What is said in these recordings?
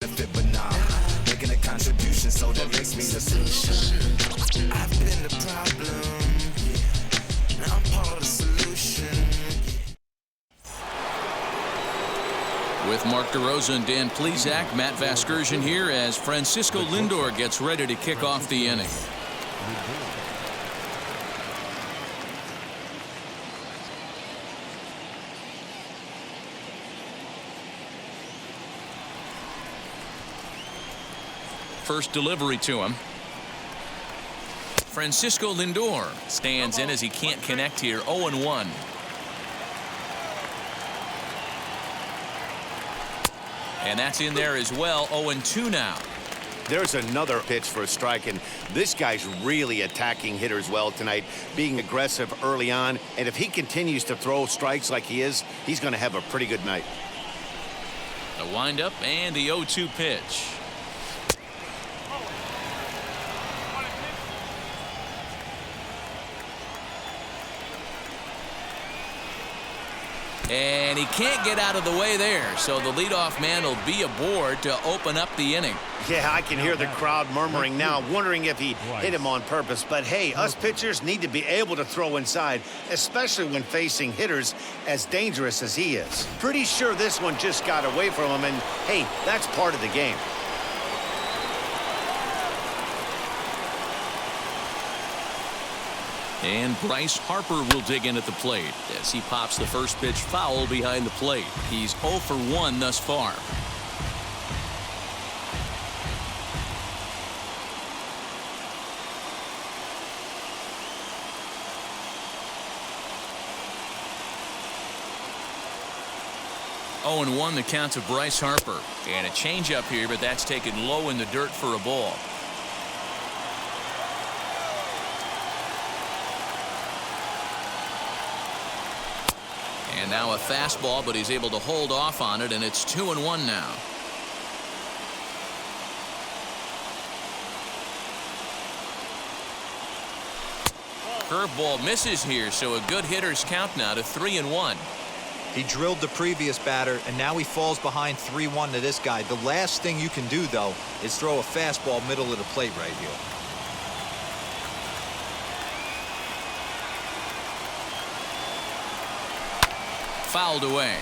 benefit, but nah. Making a contribution, so that makes me the solution. I've been the problem, yeah. Now I'm part of the solution. With Mark DeRosa and Dan Plesac, Matt Vasgersian here as Francisco Lindor gets ready to kick off the inning. First delivery to him. Francisco Lindor stands in as he can't connect here. 0-1. And that's in there as well. 0-2 now. There's another pitch for a strike, and this guy's really attacking hitters well tonight, being aggressive early on. And if he continues to throw strikes like he is, he's going to have a pretty good night. The windup and the 0-2 pitch. And he can't get out of the way there, so the leadoff man will be aboard to open up the inning. Yeah, I can hear the crowd murmuring now, wondering if he hit him on purpose. But hey, us pitchers need to be able to throw inside, especially when facing hitters as dangerous as he is. Pretty sure this one just got away from him, and hey, that's part of the game. And Bryce Harper will dig in at the plate as he pops the first pitch foul behind the plate. He's 0 for 1 thus far. Oh, and 1 the count to Bryce Harper. And a changeup here, but that's taken low in the dirt for a ball. And now a fastball, but he's able to hold off on it, and it's 2-1 now. Curveball misses here, so a good hitter's count now to 3-1. He drilled the previous batter, and now he falls behind 3-1 to this guy. The last thing you can do, though, is throw a fastball middle of the plate right here. Fouled away.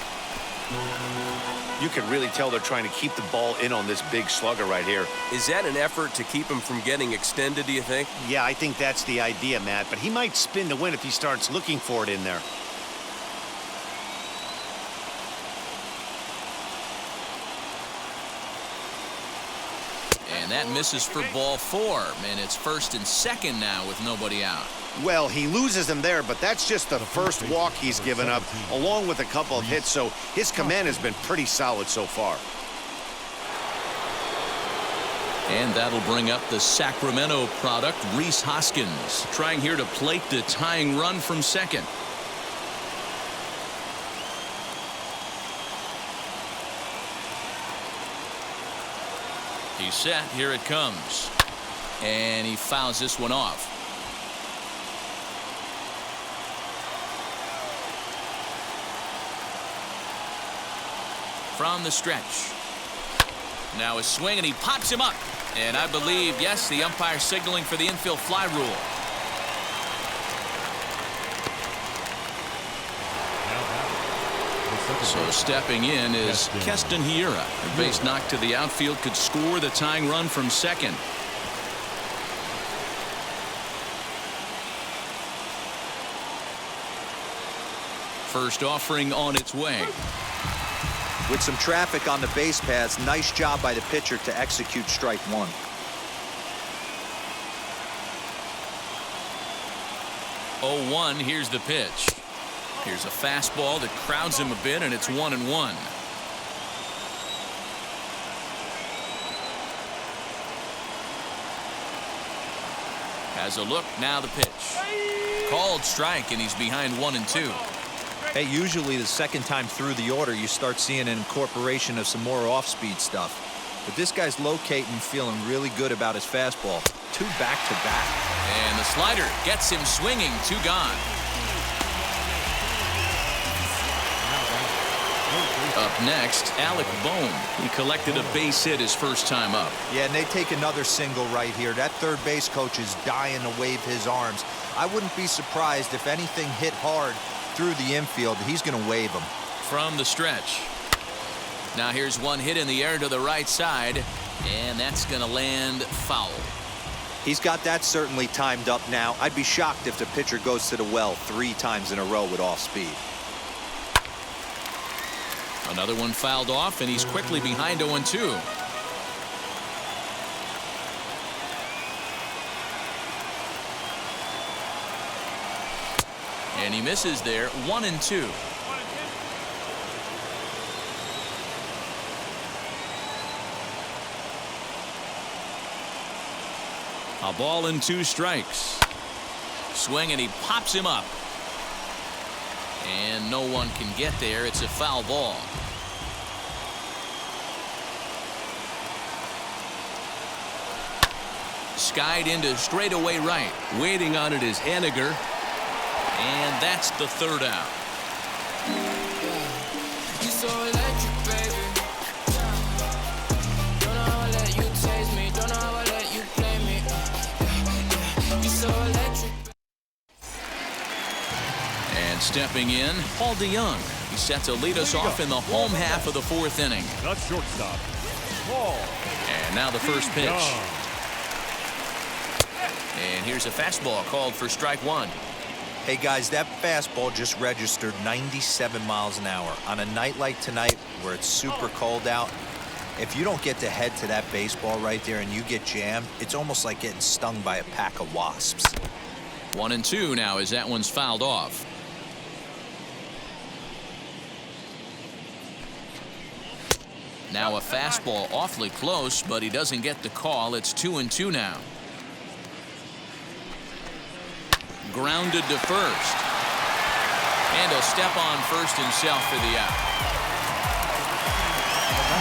You can really tell they're trying to keep the ball in on this big slugger right here. Is that an effort to keep him from getting extended, do you think? Yeah, I think that's the idea, Matt, but he might spin to win if he starts looking for it in there. And that misses for ball 4, and it's 1st and 2nd now with nobody out. Well, he loses him there, but that's just the first walk he's given up, along with a couple of hits, so his command has been pretty solid so far. And that'll bring up the Sacramento product, Rhys Hoskins, trying here to plate the tying run from second. He's set. Here it comes. And he fouls this one off. From the stretch. Now a swing, and he pops him up. And I believe, yes, the umpire signaling for the infield fly rule. So stepping in is Keston Hiura. A base knock to the outfield could score the tying run from second. First offering on its way. With some traffic on the base paths, nice job by the pitcher to execute strike 1. Oh, 1. Here's the pitch. Here's a fastball that crowds him a bit, and it's 1-1. Has a look. Now the pitch. Called strike, and he's behind 1-2. Hey, usually the second time through the order, you start seeing an incorporation of some more off-speed stuff. But this guy's locating, feeling really good about his fastball. 2 back-to-back. And the slider gets him swinging. 2 gone. Up next, Alec Bohm. He collected a base hit his first time up. Yeah, and they take another single right here. That third base coach is dying to wave his arms. I wouldn't be surprised if anything hit hard through the infield. He's going to wave them. From the stretch. Now here's one hit in the air to the right side, and that's going to land foul. He's got that certainly timed up now. I'd be shocked if the pitcher goes to the well 3 times in a row with off speed. Another one fouled off, and he's quickly behind 0-2. And he misses there, 1-2. A ball and 2 strikes. Swing, and he pops him up. And no one can get there. It's a foul ball. Skied into straightaway right. Waiting on it is Haniger. And that's the third out. You so electric, baby. Don't know how I let you taste me. Don't know how I let you play me. You so electric. And stepping in, Paul DeYoung. He's set to lead us off in the home half of the 4th inning. The shortstop, Paul. And now the first pitch. And here's a fastball called for strike 1. Hey guys, that fastball just registered 97 miles an hour. On a night like tonight where it's super cold out, if you don't get to head to that baseball right there and you get jammed, it's almost like getting stung by a pack of wasps. 1-2 now as that one's fouled off. Now a fastball awfully close, but he doesn't get the call. It's 2-2 now. Grounded to first. And he'll step on first himself for the out.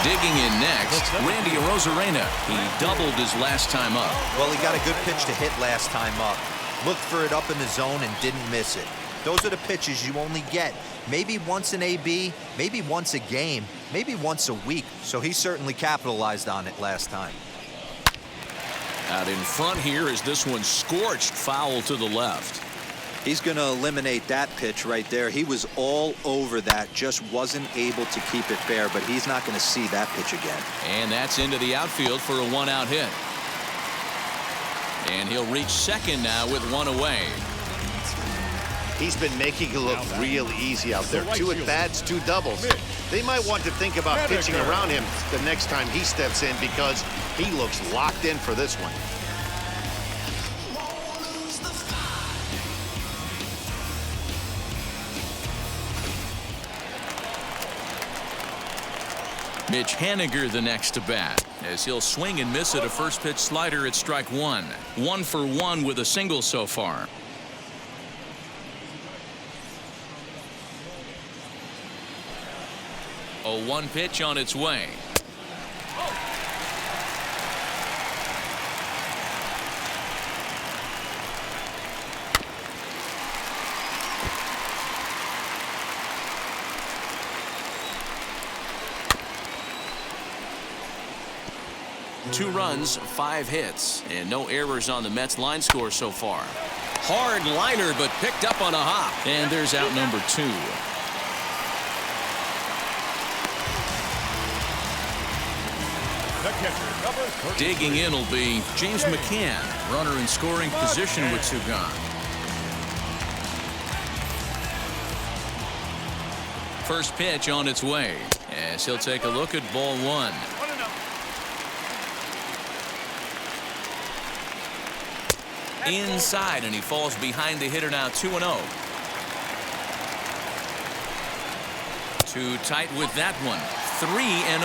Digging in next, Randy Arozarena. He doubled his last time up. Well, he got a good pitch to hit last time up. Looked for it up in the zone and didn't miss it. Those are the pitches you only get maybe once in AB, maybe once a game, maybe once a week. So he certainly capitalized on it last time. Out in front here is this one scorched foul to the left. He's going to eliminate that pitch right there. He was all over that, just wasn't able to keep it fair, but he's not going to see that pitch again. And that's into the outfield for a 1-out hit. And he'll reach second now with 1 away. He's been making it look real easy out there. 2 at-bats, 2 doubles. They might want to think about pitching around him the next time he steps in because he looks locked in for this one. Mitch Haniger the next to bat as he'll swing and miss at a first pitch slider at strike 1. 1 for 1 with a single so far. A 1 pitch on its way. Two runs, 5 hits, and no errors on the Mets line score so far. Hard liner, but picked up on a hop. And there's out number 2. The catcher, number 30. Digging in will be James McCann, runner in scoring position with 2 gone. First pitch on its way as he'll take a look at ball 1. Inside, and he falls behind the hitter now. 2-0. Too tight with that one. 3-0.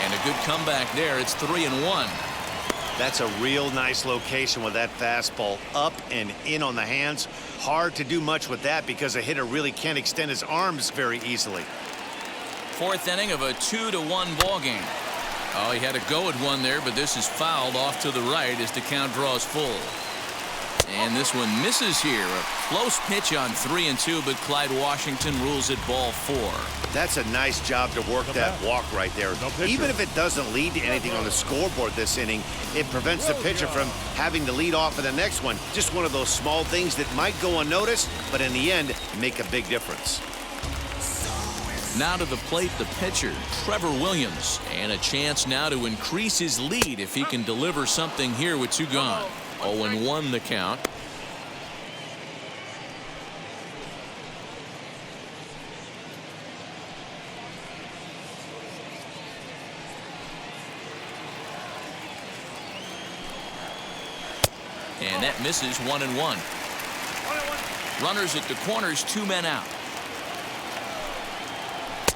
And a good comeback there. It's 3-1. That's a real nice location with that fastball up and in on the hands. Hard to do much with that because a hitter really can't extend his arms very easily. 4th inning of a 2-1 ball game. Oh, he had a go at one there, but this is fouled off to the right as the count draws full. And this one misses here. A close pitch on 3-2, but Clyde Washington rules it ball 4. That's a nice job to work that walk right there. Even if it doesn't lead to anything on the scoreboard this inning, it prevents the pitcher from having to lead off in the next one. Just one of those small things that might go unnoticed, but in the end, make a big difference. Now to the plate, the pitcher, Trevor Williams. And a chance now to increase his lead if he can deliver something here with 2 gone. 0-1 the count. And that misses. 1-1. Runners at the corners, 2 men out.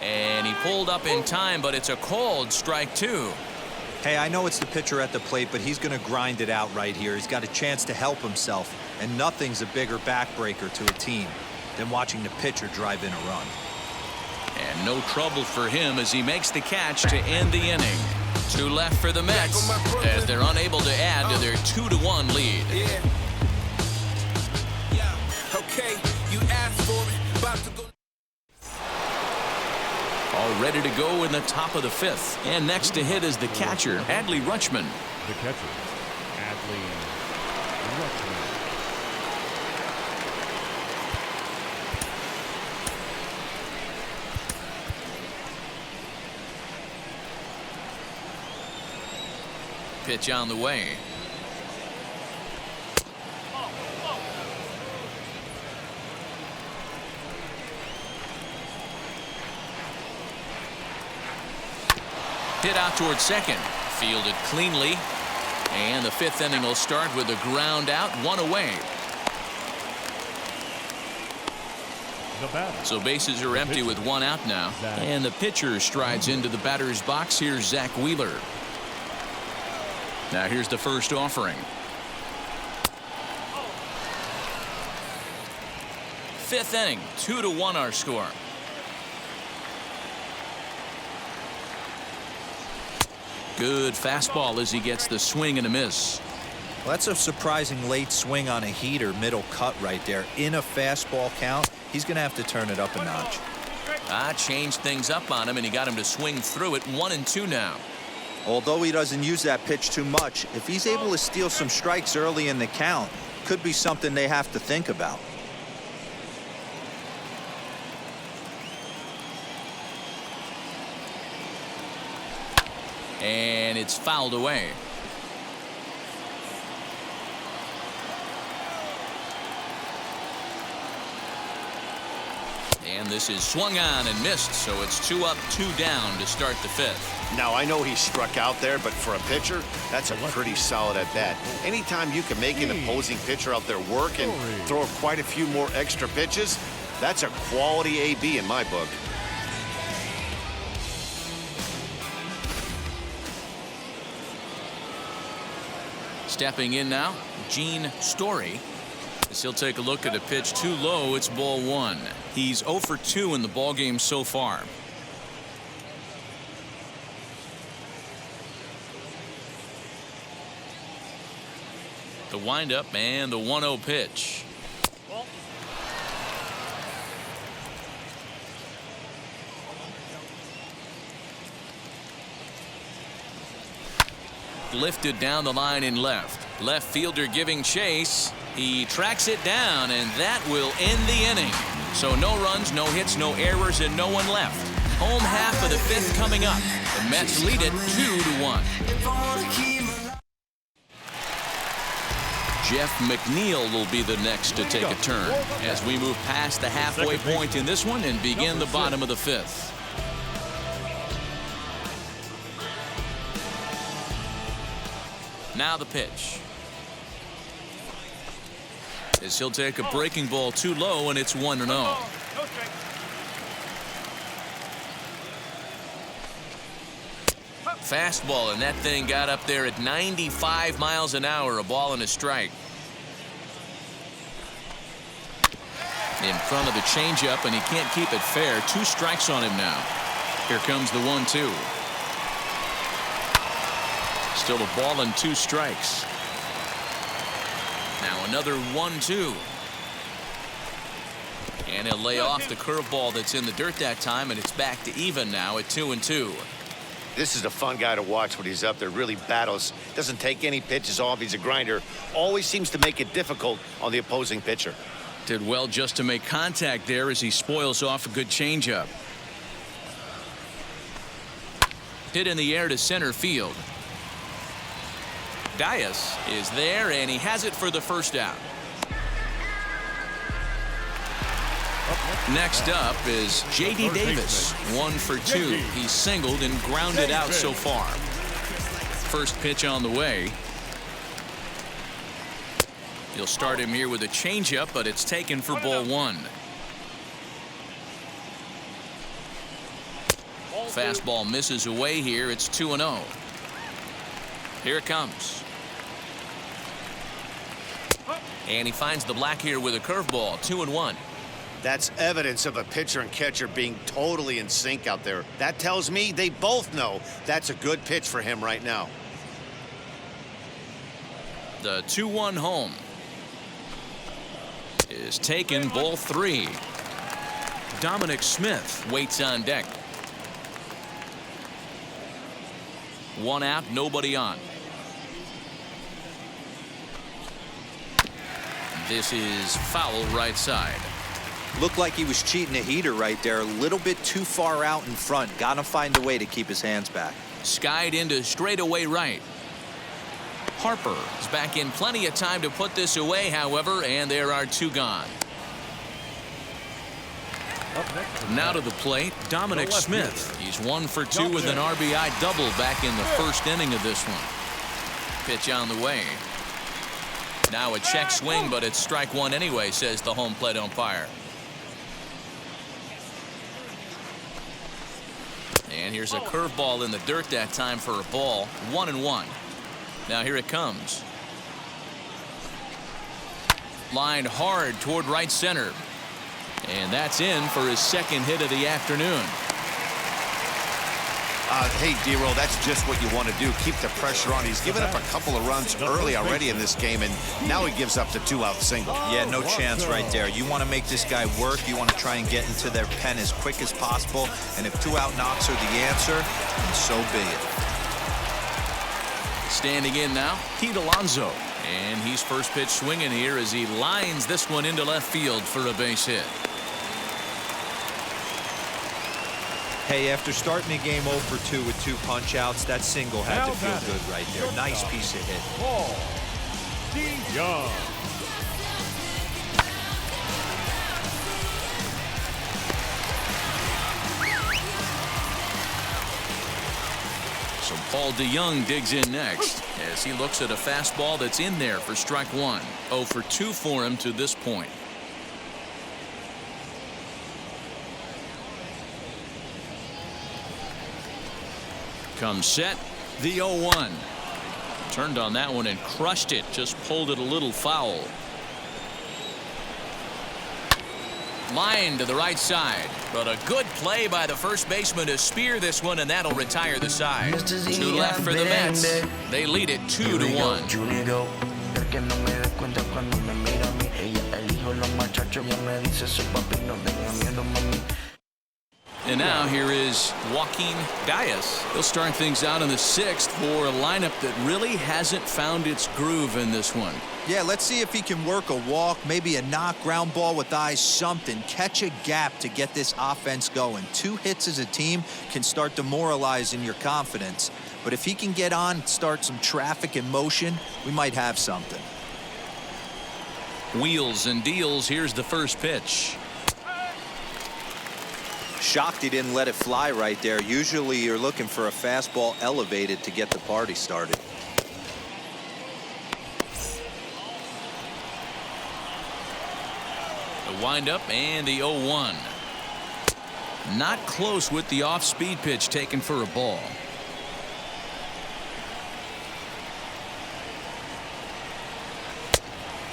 And he pulled up in time, but it's a called strike 2. Hey, I know it's the pitcher at the plate, but he's going to grind it out right here. He's got a chance to help himself, and nothing's a bigger backbreaker to a team than watching the pitcher drive in a run. And no trouble for him as he makes the catch to end the inning. 2 left for the Mets as they're unable to add to their 2-1 lead. Okay, you asked for it. About to go. All ready to go in the top of the 5th. And next to hit is the catcher, Adley Rutschman. The catcher, Adley Rutschman. Pitch on the way. Hit out towards second. Fielded cleanly. And the 5th inning will start with a ground out, 1 away. So bases are empty with 1 out now. And the pitcher strides into the batter's box. Here's Zach Wheeler. Now here's the first offering. 5th inning, 2-1 our score. Good fastball as he gets the swing and a miss. Well, that's a surprising late swing on a heater, middle cut right there. In a fastball count, he's going to have to turn it up a notch. Changed things up on him, and he got him to swing through it. 1-2 now. Although he doesn't use that pitch too much, if he's able to steal some strikes early in the count, could be something they have to think about. And it's fouled away. And this is swung on and missed, so it's 2 up, 2 down to start the 5th. Now, I know he struck out there, but for a pitcher, that's a pretty solid at bat. Anytime you can make an opposing pitcher out there work and throw quite a few more extra pitches, that's a quality AB in my book. Stepping in now, Gene Story. As he'll take a look at a pitch too low, it's ball 1. He's 0 for 2 in the ballgame so far. The windup and the 1-0 pitch. Lifted down the line in left. Left fielder giving chase. He tracks it down, and that will end the inning. So no runs, no hits, no errors, and no one left. Home half of the 5th coming up. The Mets lead it 2-1. Jeff McNeil will be the next to take a turn as we move past the halfway point in this one and begin the bottom of the 5th. Now the pitch. As he'll take a breaking ball too low, and it's 1-0. Fastball, and that thing got up there at 95 miles an hour, a ball and a strike. In front of the changeup, and he can't keep it fair. 2 strikes on him now. Here comes the 1-2. Still a ball and 2 strikes. Now another 1-2. And he'll lay off the curveball that's in the dirt that time, and it's back to even now at 2-2. This is a fun guy to watch when he's up there. Really battles. Doesn't take any pitches off. He's a grinder. Always seems to make it difficult on the opposing pitcher. Did well just to make contact there as he spoils off a good changeup. Hit in the air to center field. Dias is there, and he has it for the first out. Next up is J.D. Davis, 1 for 2. He's singled and grounded out so far. First pitch on the way. He'll start him here with a changeup, but it's taken for ball 1. Fastball misses away here. It's 2-0. Here it comes. And he finds the black here with a curveball. 2-1. That's evidence of a pitcher and catcher being totally in sync out there. That tells me they both know that's a good pitch for him right now. The 2-1 home is taken. Ball 3. Dominic Smith waits on deck. 1 out, nobody on. This is foul right side. Looked like he was cheating a heater right there. A little bit too far out in front. Got to find a way to keep his hands back. Skied into straightaway right. Harper is back in plenty of time to put this away, however, and there are 2 gone. Now to the plate, Dominic Smith. He's 1 for 2 with an RBI double back in the first inning of this one. Pitch on the way. Now a check swing, but it's strike 1 anyway, says the home plate umpire. And here's a curveball in the dirt that time for a ball. 1-1. Now here it comes. Lined hard toward right center. And that's in for his second hit of the afternoon. Hey, D-Roll, that's just what you want to do. Keep the pressure on. He's given up a couple of runs early already in this game, and now he gives up the 2-out single. Yeah, no chance right there. You want to make this guy work. You want to try and get into their pen as quick as possible. And if 2-out knocks are the answer, then so be it. Standing in now, Pete Alonso. And he's first pitch swinging here as he lines this one into left field for a base hit. Hey, after starting the game 0 for 2 with 2 punch-outs, that single had to feel good right there. Nice piece of hit. Paul DeYoung. So Paul DeYoung digs in next as he looks at a fastball that's in there for strike 1. 0 for 2 for him to this point. Comes set, the 0-1. Turned on that one and crushed it. Just pulled it a little foul. Line to the right side, but a good play by the first baseman to spear this one, and that'll retire the side. 2 left for the Mets. They lead it 2-1. And now here is Joaquin Dias. He'll start things out in the 6th for a lineup that really hasn't found its groove in this one. Yeah, let's see if he can work a walk, maybe a knock, ground ball with eyes, something. Catch a gap to get this offense going. 2 hits as a team can start demoralizing your confidence. But if he can get on, start some traffic in motion, we might have something. Wheels and deals. Here's the first pitch. Shocked he didn't let it fly right there. Usually you're looking for a fastball elevated to get the party started. The windup and the 0-1. Not close with the off-speed pitch taken for a ball.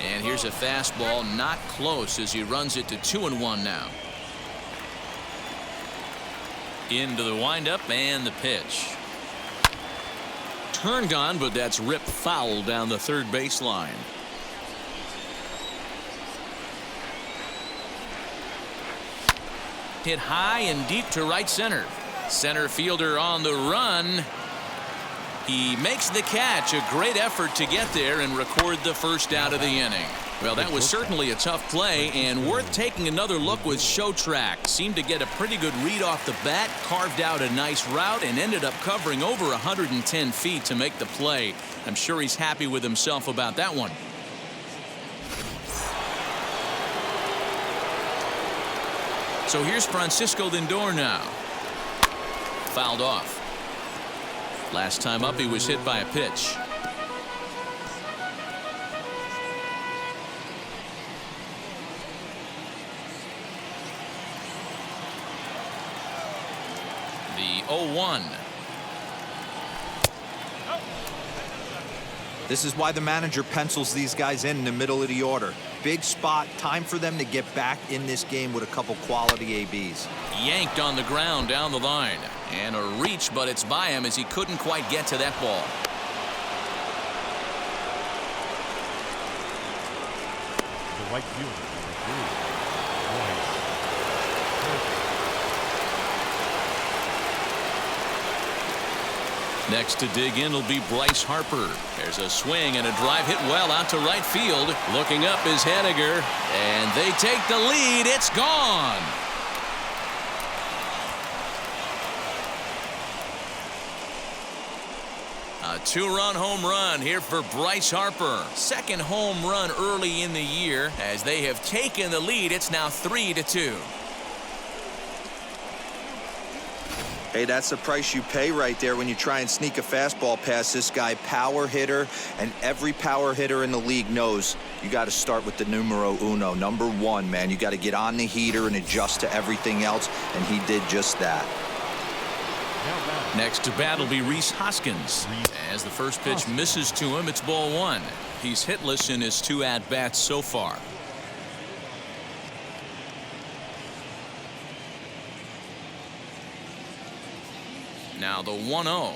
And here's a fastball, not close as he runs it to 2-1 now. Into the windup and the pitch. Turned on, but that's ripped foul down the third baseline. Hit high and deep to right center. Center fielder on the run. He makes the catch. A great effort to get there and record the first out of the inning. Well, that was certainly a tough play and worth taking another look with Show Track. Seemed to get a pretty good read off the bat, carved out a nice route, and ended up covering over 110 feet to make the play. I'm sure he's happy with himself about that one. So here's Francisco Lindor now. Fouled off. Last time up, he was hit by a pitch. The 0-1. This is why the manager pencils these guys in the middle of the order. Big spot, time for them to get back in this game with a couple quality ABs. Yanked on the ground down the line. And a reach, but it's by him as he couldn't quite get to that ball. The right fielder, number 3. Next to dig in will be Bryce Harper. There's a swing and a drive hit well out to right field. Looking up is Henniger, and they take the lead. It's gone. A two-run home run here for Bryce Harper. Second home run early in the year. As they have taken the lead, it's now 3-2. Hey, that's the price you pay right there when you try and sneak a fastball past this guy. Power hitter, and every power hitter in the league knows you got to start with the numero uno, number 1, man. You got to get on the heater and adjust to everything else, and he did just that. Next to bat will be Rhys Hoskins. As the first pitch misses to him, it's ball 1. He's hitless in his 2 at-bats so far. Now the 1-0.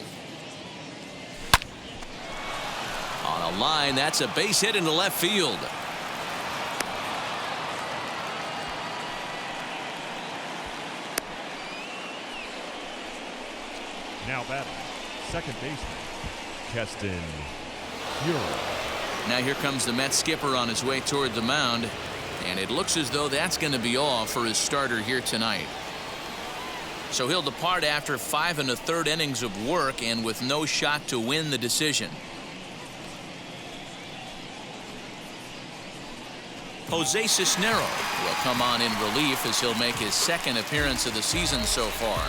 On a line, that's a base hit into left field. Now batting, second baseman, Keston Hiura. Now here comes the Mets skipper on his way toward the mound, and it looks as though that's going to be all for his starter here tonight. So he'll depart after 5 1/3 innings of work and with no shot to win the decision. Jose Cisnero will come on in relief as he'll make his second appearance of the season so far.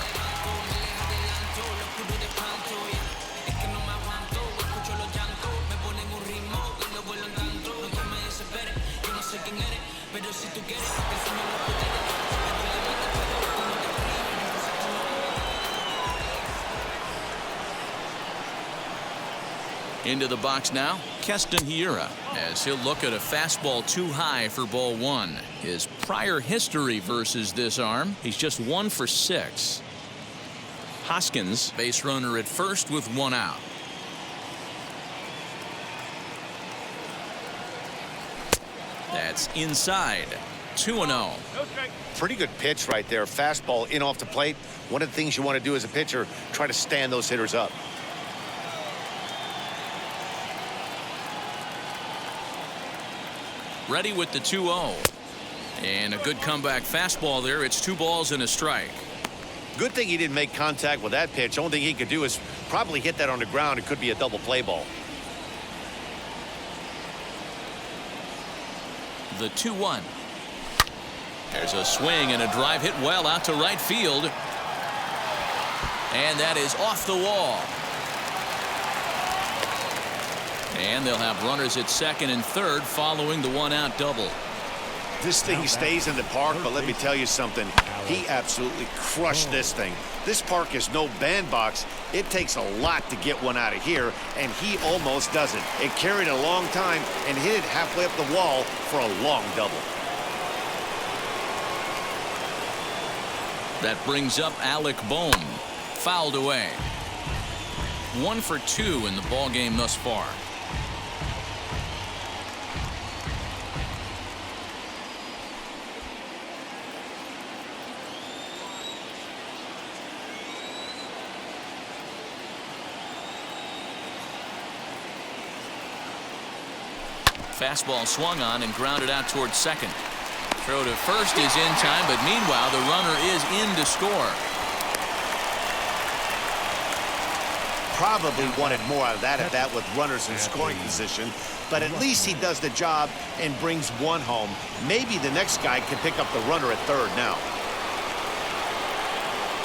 Into the box now, Keston Hiura, as he'll look at a fastball too high for ball 1. His prior history versus this arm, he's just 1 for 6. Hoskins, base runner at first with 1 out. That's inside. 2-0. Pretty good pitch right there. Fastball in off the plate. One of the things you want to do as a pitcher, try to stand those hitters up. Ready with the 2-0. And a good comeback fastball there. It's 2 balls and a strike. Good thing he didn't make contact with that pitch. Only thing he could do is probably hit that on the ground. It could be a double play ball. The 2-1. There's a swing and a drive hit well out to right field. And that is off the wall. And they'll have runners at second and third following the 1-out double. This thing stays in the park, but let me tell you something. He absolutely crushed this thing. This park is no bandbox. It takes a lot to get one out of here, and he almost does it. It carried a long time and hit it halfway up the wall for a long double. That brings up Alec Bohm. Fouled away. 1 for 2 in the ball game thus far. Fastball swung on and grounded out towards second. Throw to first is in time, but meanwhile the runner is in to score. Probably wanted more out of that at bat with runners in scoring position, but at least he does the job and brings one home. Maybe the next guy can pick up the runner at third now.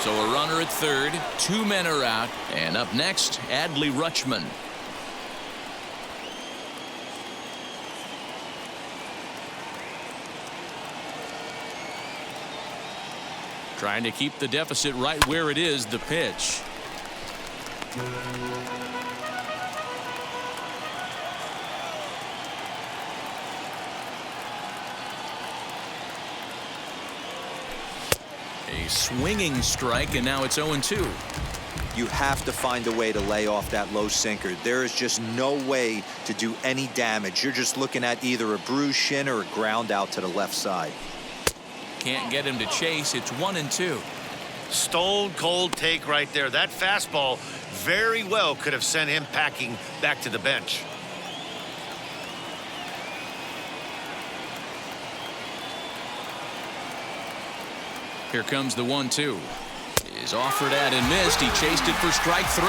So a runner at third, 2 men are out, and up next, Adley Rutschman. Trying to keep the deficit right where it is, the pitch. A swinging strike, and now it's 0-2. You have to find a way to lay off that low sinker. There is just no way to do any damage. You're just looking at either a bruised shin or a ground out to the left side. Can't get him to chase. It's 1-2. Stone cold take right there. That fastball very well could have sent him packing back to the bench. Here comes the 1-2. Is offered at and missed. He chased it for strike 3.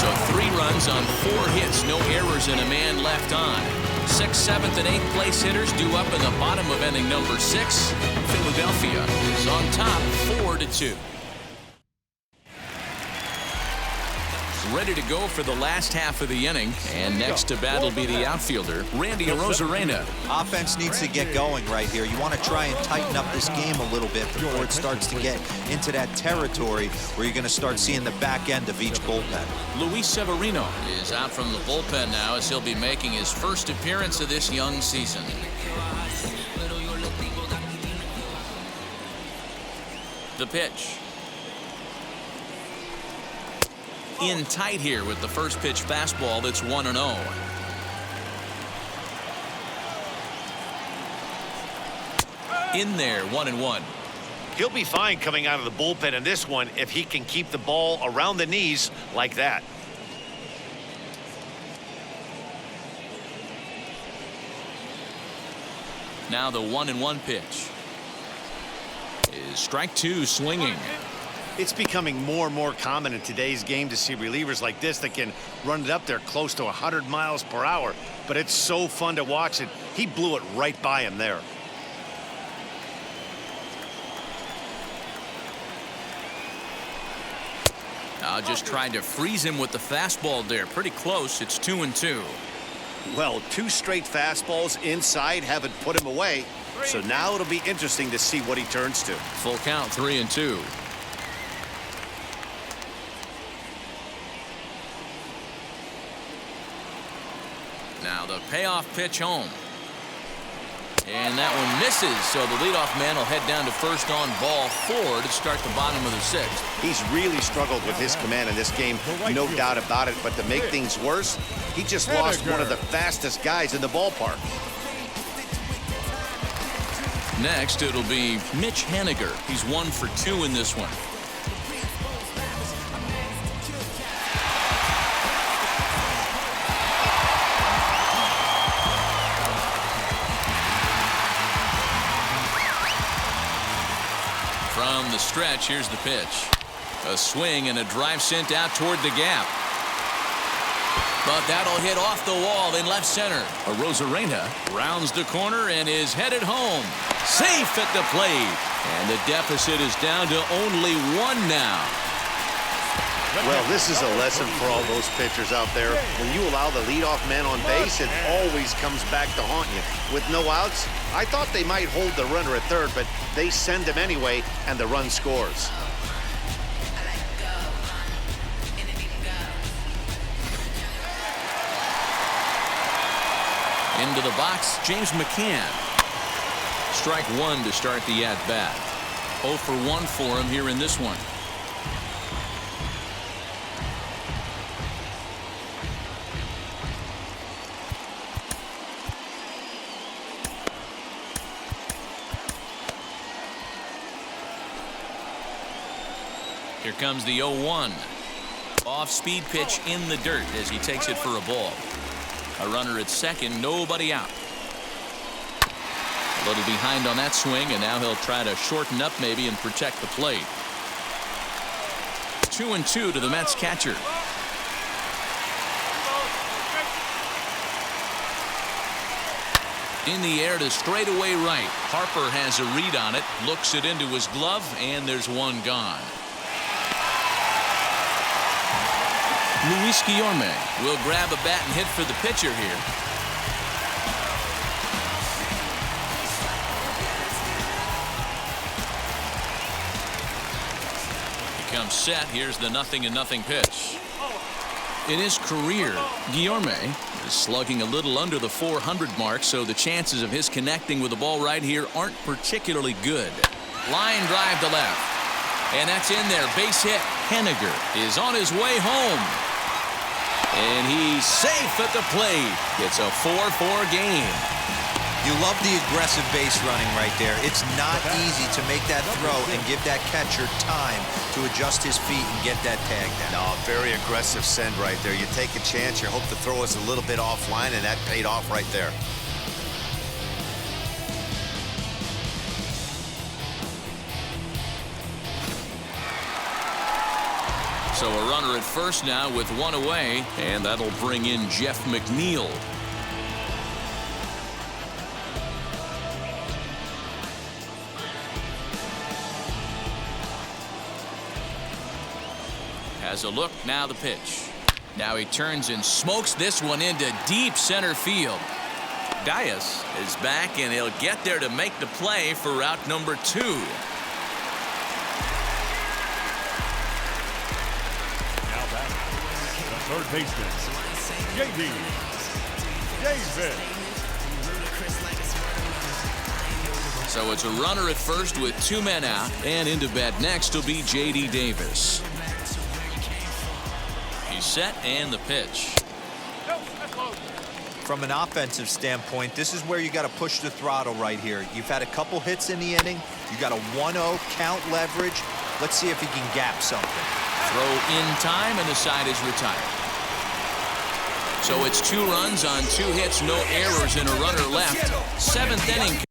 So 3 runs on 4 hits, no errors, and a man left on. 6th, 7th, and 8th place hitters due up in the bottom of inning number 6. Philadelphia is on top 4-2. Ready to go for the last half of the inning, and next to bat will be the outfielder, Randy Arozarena. Offense needs to get going right here. You want to try and tighten up this game a little bit before it starts to get into that territory where you're going to start seeing the back end of each bullpen. Luis Severino is out from the bullpen now as he'll be making his first appearance of this young season. The pitch. In tight here with the first pitch fastball that's 1-0. In there, 1-1. He'll be fine coming out of the bullpen in this one if he can keep the ball around the knees like that. Now the 1-1 pitch. Is strike 2 swinging. It's becoming more and more common in today's game to see relievers like this that can run it up there close to 100 miles per hour. But it's so fun to watch it. He blew it right by him there. Now just trying to freeze him with the fastball there. Pretty close. It's 2-2. Well, 2 straight fastballs inside haven't put him away. So now it'll be interesting to see what he turns to. Full count, 3-2. Now the payoff pitch home. And that one misses, so the leadoff man will head down to first on ball 4 to start the bottom of the 6th. He's really struggled with his command in this game, no doubt about it. But to make things worse, he just lost one of the fastest guys in the ballpark. Next, it'll be Mitch Haniger. He's 1 for 2 in this one. From the stretch, here's the pitch. A swing and a drive sent out toward the gap. But that'll hit off the wall in left center. Arozarena rounds the corner and is headed home. Safe at the plate. And the deficit is down to only 1 now. Well, this is a lesson for all those pitchers out there. When you allow the leadoff man on base, it always comes back to haunt you. With no outs, I thought they might hold the runner at third, but they send him anyway, and the run scores. Into the box, James McCann. Strike 1 to start the at-bat. 0 for 1 for him here in this one. Here comes the 0-1. Off-speed pitch in the dirt as he takes it for a ball. A runner at second, nobody out. A little behind on that swing, and now he'll try to shorten up maybe and protect the plate. 2-2 to the Mets catcher. In the air to straightaway right. Harper has a read on it, looks it into his glove, and there's one gone. Luis Guillorme will grab a bat and hit for the pitcher here. He comes set. Here's the 0-0 pitch. In his career, Guillorme is slugging a little under the 400 mark, so the chances of his connecting with the ball right here aren't particularly good. Line drive to left. And that's in there. Base hit. Henniger is on his way home. And he's safe at the plate. It's a 4-4 game. You love the aggressive base running right there. It's not easy to make that throw and give that catcher time to adjust his feet and get that tag down. No, very aggressive send right there. You take a chance, you hope the throw is a little bit offline, and that paid off right there. So a runner at first now with one away, and that'll bring in Jeff McNeil. Has a look, now the pitch. Now he turns and smokes this one into deep center field. Dias is back, and he'll get there to make the play for route number 2. Third baseman, J.D. Davis. So it's a runner at first with 2 men out, and into bat next will be J.D. Davis. He's set, and the pitch. From an offensive standpoint, this is where you got to push the throttle right here. You've had a couple hits in the inning. You got a 1-0 count leverage. Let's see if he can gap something. Throw in time, and the side is retired. So it's 2 runs on 2 hits, no errors, and a runner left. 7th inning.